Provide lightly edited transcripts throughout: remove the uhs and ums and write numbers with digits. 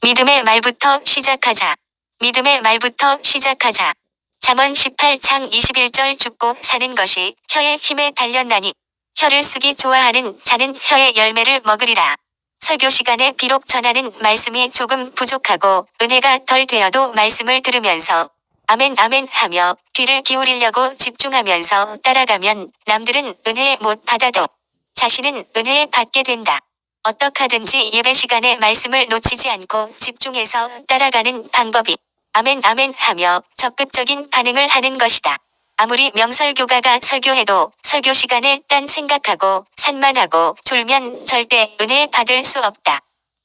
믿음의 말부터 시작하자. 믿음의 말부터 시작하자. 잠언 18장 21절 죽고 사는 것이 혀의 힘에 달렸나니 혀를 쓰기 좋아하는 자는 혀의 열매를 먹으리라. 설교 시간에 비록 전하는 말씀이 조금 부족하고 은혜가 덜 되어도 말씀을 들으면서 아멘 아멘 하며 귀를 기울이려고 집중하면서 따라가면 남들은 은혜 못 받아도 자신은 은혜 받게 된다. 어떡하든지 예배 시간에 말씀을 놓치지 않고 집중해서 따라가는 방법이 아멘 아멘 하며 적극적인 반응을 하는 것이다. 아무리 명설교가가 설교해도 설교 시간에 딴 생각하고 산만하고 졸면 절대 은혜 받을 수 없다.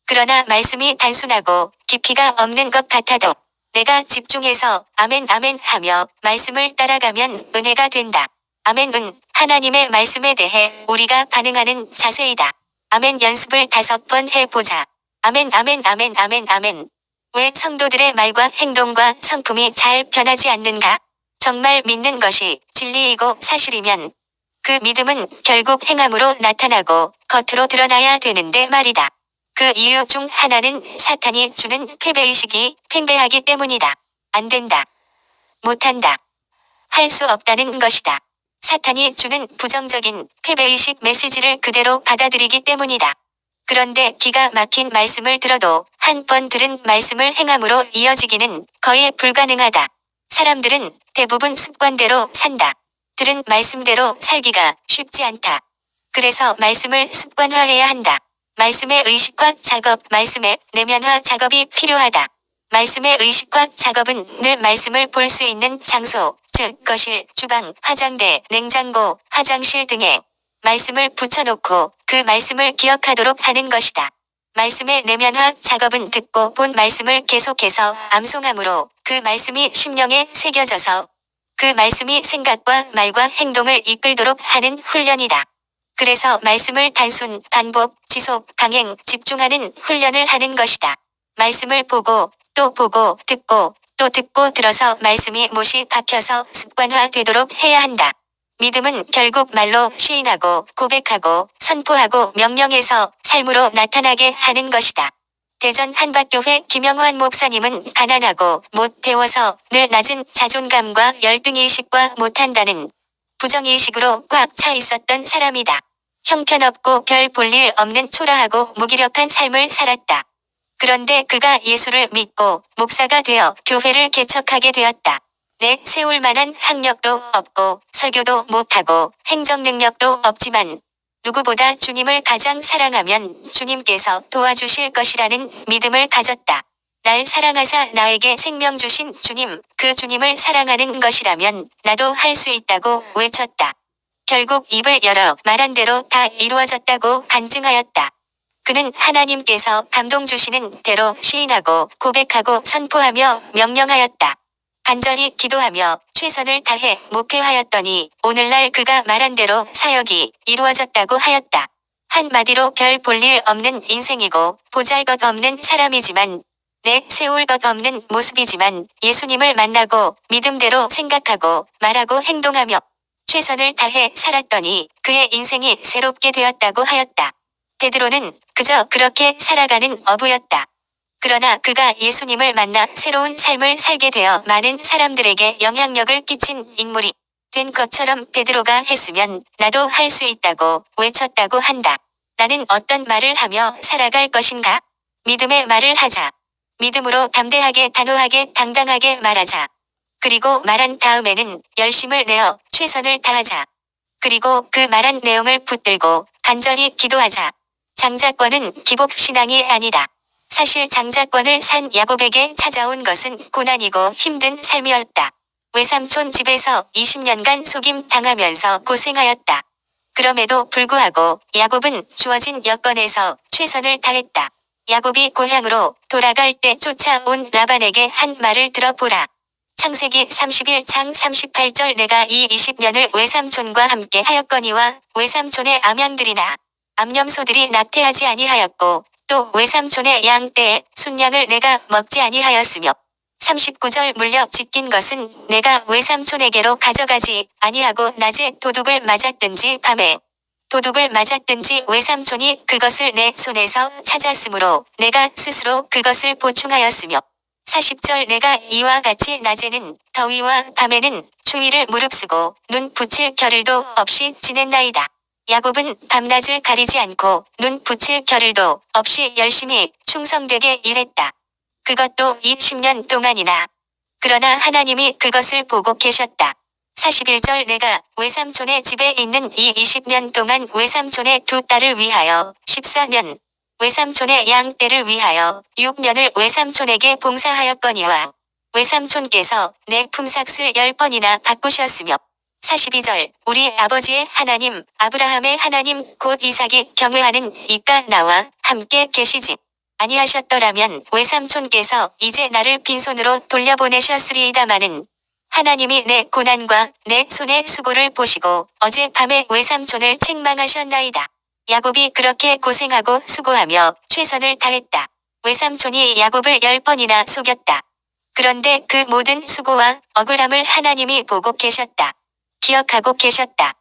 그러나 말씀이 단순하고 깊이가 없는 것 같아도 내가 집중해서 아멘 아멘 하며 말씀을 따라가면 은혜가 된다. 아멘은 하나님의 말씀에 대해 우리가 반응하는 자세이다. 아멘 연습을 5번 해보자. 아멘 아멘 아멘 아멘 아멘. 왜 성도들의 말과 행동과 성품이 잘 변하지 않는가? 정말 믿는 것이 진리이고 사실이면 그 믿음은 결국 행함으로 나타나고 겉으로 드러나야 되는데 말이다. 그 이유 중 하나는 사탄이 주는 패배의식이 팽배하기 때문이다. 안 된다. 못한다. 할 수 없다는 것이다. 사탄이 주는 부정적인 패배의식 메시지를 그대로 받아들이기 때문이다. 그런데 기가 막힌 말씀을 들어도 한 번 들은 말씀을 행함으로 이어지기는 거의 불가능하다. 사람들은 대부분 습관대로 산다. 들은 말씀대로 살기가 쉽지 않다. 그래서 말씀을 습관화해야 한다. 말씀의 의식화 작업, 말씀의 내면화 작업이 필요하다. 말씀의 의식화 작업은 늘 말씀을 볼 수 있는 장소, 즉 거실, 주방, 화장대, 냉장고, 화장실 등에 말씀을 붙여놓고 그 말씀을 기억하도록 하는 것이다. 말씀의 내면화 작업은 듣고 본 말씀을 계속해서 암송함으로 그 말씀이 심령에 새겨져서 그 말씀이 생각과 말과 행동을 이끌도록 하는 훈련이다. 그래서 말씀을 단순, 반복, 지속, 강행, 집중하는 훈련을 하는 것이다. 말씀을 보고 또 보고 듣고 또 듣고 들어서 말씀이 못이 박혀서 습관화되도록 해야 한다. 믿음은 결국 말로 시인하고 고백하고 선포하고 명령해서 삶으로 나타나게 하는 것이다. 대전 한밭교회 김영환 목사님은 가난하고 못 배워서 늘 낮은 자존감과 열등의식과 못한다는 부정의식으로 꽉 차 있었던 사람이다. 형편없고 별 볼 일 없는 초라하고 무기력한 삶을 살았다. 그런데 그가 예수를 믿고 목사가 되어 교회를 개척하게 되었다. 세울 만한 학력도 없고 설교도 못하고 행정 능력도 없지만 누구보다 주님을 가장 사랑하면 주님께서 도와주실 것이라는 믿음을 가졌다. 날 사랑하사 나에게 생명 주신 주님, 그 주님을 사랑하는 것이라면 나도 할 수 있다고 외쳤다. 결국 입을 열어 말한 대로 다 이루어졌다고 간증하였다. 그는 하나님께서 감동 주시는 대로 시인하고 고백하고 선포하며 명령하였다. 간절히 기도하며 최선을 다해 목회하였더니 오늘날 그가 말한 대로 사역이 이루어졌다고 하였다. 한마디로 별 볼 일 없는 인생이고 보잘것없는 사람이지만 세울 것 없는 모습이지만 예수님을 만나고 믿음대로 생각하고 말하고 행동하며 최선을 다해 살았더니 그의 인생이 새롭게 되었다고 하였다. 베드로는 그저 그렇게 살아가는 어부였다. 그러나 그가 예수님을 만나 새로운 삶을 살게 되어 많은 사람들에게 영향력을 끼친 인물이 된 것처럼 베드로가 했으면 나도 할 수 있다고 외쳤다고 한다. 나는 어떤 말을 하며 살아갈 것인가? 믿음의 말을 하자. 믿음으로 담대하게 단호하게 당당하게 말하자. 그리고 말한 다음에는 열심을 내어 최선을 다하자. 그리고 그 말한 내용을 붙들고 간절히 기도하자. 장자권은 기복신앙이 아니다. 사실 장자권을 산 야곱에게 찾아온 것은 고난이고 힘든 삶이었다. 외삼촌 집에서 20년간 속임 당하면서 고생하였다. 그럼에도 불구하고 야곱은 주어진 여건에서 최선을 다했다. 야곱이 고향으로 돌아갈 때 쫓아온 라반에게 한 말을 들어보라. 창세기 31장 38절 내가 이 20년을 외삼촌과 함께 하였거니와 외삼촌의 암양들이나 암염소들이 낙태하지 아니하였고 또 외삼촌의 양 떼에 순양을 내가 먹지 아니하였으며 39절 물려 찢긴 것은 내가 외삼촌에게로 가져가지 아니하고 낮에 도둑을 맞았든지 밤에 도둑을 맞았든지 외삼촌이 그것을 내 손에서 찾았으므로 내가 스스로 그것을 보충하였으며 40절 내가 이와 같이 낮에는 더위와 밤에는 추위를 무릅쓰고 눈 붙일 겨를도 없이 지냈나이다. 야곱은 밤낮을 가리지 않고 눈 붙일 겨를도 없이 열심히 충성되게 일했다. 그것도 20년 동안이나. 그러나 하나님이 그것을 보고 계셨다. 41절 내가 외삼촌의 집에 있는 이 20년 동안 외삼촌의 두 딸을 위하여 14년, 외삼촌의 양떼를 위하여 6년을 외삼촌에게 봉사하였거니와 외삼촌께서 내 품삯을 10번이나 바꾸셨으며 42절 우리 아버지의 하나님 아브라함의 하나님 곧 이삭이 경외하는 이가 나와 함께 계시지 아니하셨더라면 외삼촌께서 이제 나를 빈손으로 돌려보내셨으리이다마는 하나님이 내 고난과 내 손의 수고를 보시고 어젯밤에 외삼촌을 책망하셨나이다. 야곱이 그렇게 고생하고 수고하며 최선을 다했다. 외삼촌이 야곱을 10번이나 속였다. 그런데 그 모든 수고와 억울함을 하나님이 보고 계셨다. 기억하고 계셨다.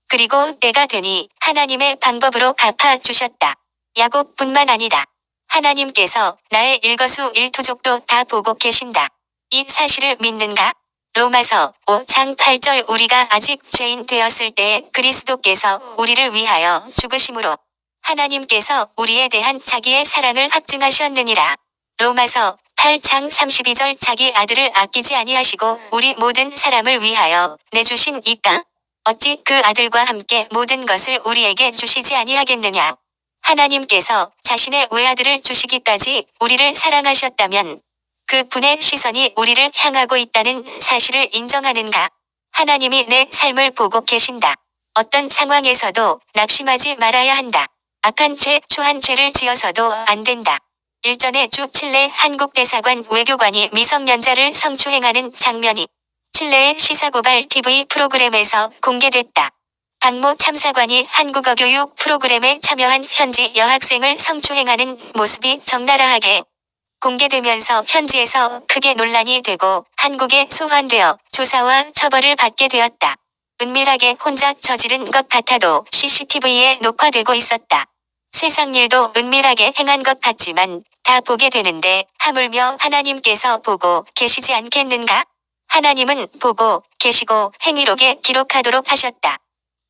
그리고 때가 되니 하나님의 방법으로 갚아주셨다. 야곱뿐만 아니다. 하나님께서 나의 일거수일투족도 다 보고 계신다. 이 사실을 믿는가? 로마서 5장 8절 우리가 아직 죄인 되었을 때에 그리스도께서 우리를 위하여 죽으심으로 하나님께서 우리에 대한 자기의 사랑을 확증하셨느니라. 로마서 8장 32절 자기 아들을 아끼지 아니하시고 우리 모든 사람을 위하여 내주신 이까 어찌 그 아들과 함께 모든 것을 우리에게 주시지 아니하겠느냐. 하나님께서 자신의 외아들을 주시기까지 우리를 사랑하셨다면 그 분의 시선이 우리를 향하고 있다는 사실을 인정하는가? 하나님이 내 삶을 보고 계신다. 어떤 상황에서도 낙심하지 말아야 한다. 악한 죄, 추한 죄를 지어서도 안 된다. 일전에 주 칠레 한국 대사관 외교관이 미성년자를 성추행하는 장면이 칠레의 시사고발 TV 프로그램에서 공개됐다. 박모 참사관이 한국어 교육 프로그램에 참여한 현지 여학생을 성추행하는 모습이 적나라하게 공개되면서 현지에서 크게 논란이 되고 한국에 소환되어 조사와 처벌을 받게 되었다. 은밀하게 혼자 저지른 것 같아도 CCTV에 녹화되고 있었다. 세상 일도 은밀하게 행한 것 같지만 다 보게 되는데 하물며 하나님께서 보고 계시지 않겠는가? 하나님은 보고 계시고 행위록에 기록하도록 하셨다.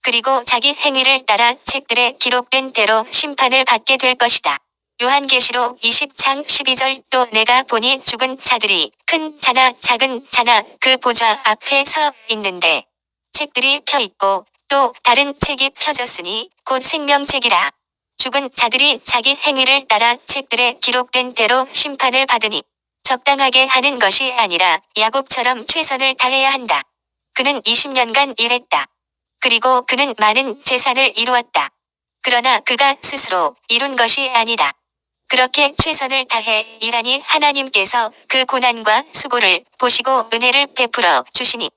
그리고 자기 행위를 따라 책들에 기록된 대로 심판을 받게 될 것이다. 요한계시록 20장 12절 또 내가 보니 죽은 자들이 큰 자나 작은 자나 그 보좌 앞에 서 있는데 책들이 펴 있고 또 다른 책이 펴졌으니 곧 생명책이라. 죽은 자들이 자기 행위를 따라 책들에 기록된 대로 심판을 받으니 적당하게 하는 것이 아니라 야곱처럼 최선을 다해야 한다. 그는 20년간 일했다. 그리고 그는 많은 재산을 이루었다. 그러나 그가 스스로 이룬 것이 아니다. 그렇게 최선을 다해 일하니 하나님께서 그 고난과 수고를 보시고 은혜를 베풀어 주시니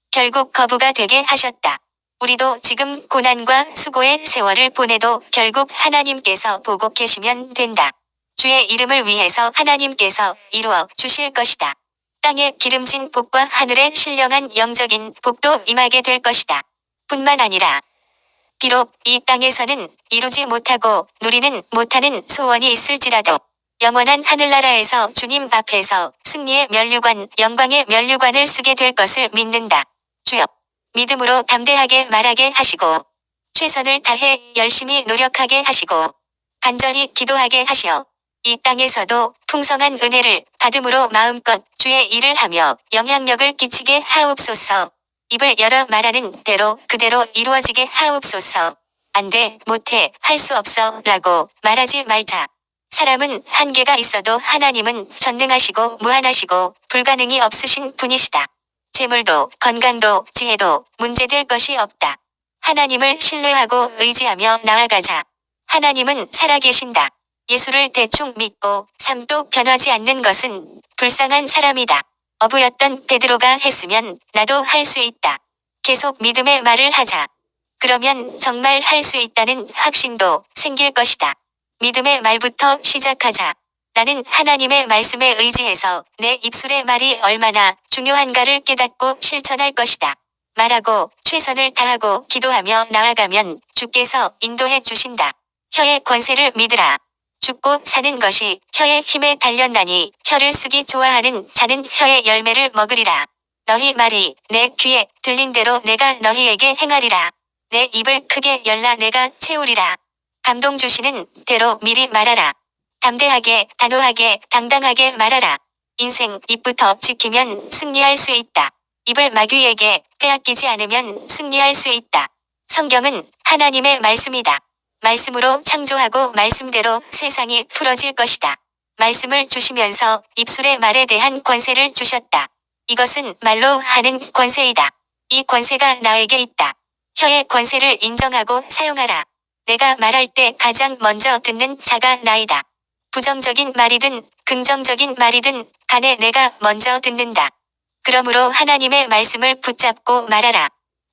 결국 거부가 되게 하셨다. 우리도 지금 고난과 수고의 세월을 보내도 결국 하나님께서 보고 계시면 된다. 주의 이름을 위해서 하나님께서 이루어 주실 것이다. 땅에 기름진 복과 하늘에 신령한 영적인 복도 임하게 될 것이다. 뿐만 아니라 비록 이 땅에서는 이루지 못하고 누리는 못하는 소원이 있을지라도 영원한 하늘나라에서 주님 앞에서 승리의 면류관, 영광의 면류관을 쓰게 될 것을 믿는다. 주여, 믿음으로 담대하게 말하게 하시고 최선을 다해 열심히 노력하게 하시고 간절히 기도하게 하시어 이 땅에서도 풍성한 은혜를 받음으로 마음껏 주의 일을 하며 영향력을 끼치게 하옵소서. 입을 열어 말하는 대로 그대로 이루어지게 하옵소서. 안 돼, 못해, 할 수 없어 라고 말하지 말자. 사람은 한계가 있어도 하나님은 전능하시고 무한하시고 불가능이 없으신 분이시다. 재물도 건강도 지혜도 문제될 것이 없다. 하나님을 신뢰하고 의지하며 나아가자. 하나님은 살아계신다. 예수를 대충 믿고 삶도 변하지 않는 것은 불쌍한 사람이다. 어부였던 베드로가 했으면 나도 할 수 있다. 계속 믿음의 말을 하자. 그러면 정말 할 수 있다는 확신도 생길 것이다. 믿음의 말부터 시작하자. 나는 하나님의 말씀에 의지해서 내 입술의 말이 얼마나 중요한가를 깨닫고 실천할 것이다. 말하고 최선을 다하고 기도하며 나아가면 주께서 인도해 주신다. 혀의 권세를 믿으라. 죽고 사는 것이 혀의 힘에 달렸나니 혀를 쓰기 좋아하는 자는 혀의 열매를 먹으리라. 너희 말이 내 귀에 들린 대로 내가 너희에게 행하리라. 내 입을 크게 열라 내가 채우리라. 감동 주시는 대로 미리 말하라. 담대하게, 단호하게, 당당하게 말하라. 인생 입부터 지키면 승리할 수 있다. 입을 마귀에게 빼앗기지 않으면 승리할 수 있다. 성경은 하나님의 말씀이다. 말씀으로 창조하고 말씀대로 세상이 풀어질 것이다. 말씀을 주시면서 입술의 말에 대한 권세를 주셨다. 이것은 말로 하는 권세이다. 이 권세가 나에게 있다. 혀의 권세를 인정하고 사용하라. 내가 말할 때 가장 먼저 듣는 자가 나이다. 부정적인 말이든 긍정적인 말이든 간에 내가 먼저 듣는다. 그러므로 하나님의 말씀을 붙잡고 말하라.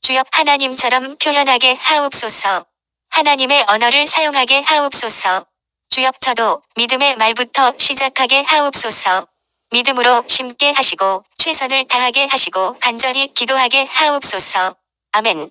주여 하나님처럼 표현하게 하옵소서. 하나님의 언어를 사용하게 하옵소서. 주여 저도 믿음의 말부터 시작하게 하옵소서. 믿음으로 심게 하시고 최선을 다하게 하시고 간절히 기도하게 하옵소서. 아멘.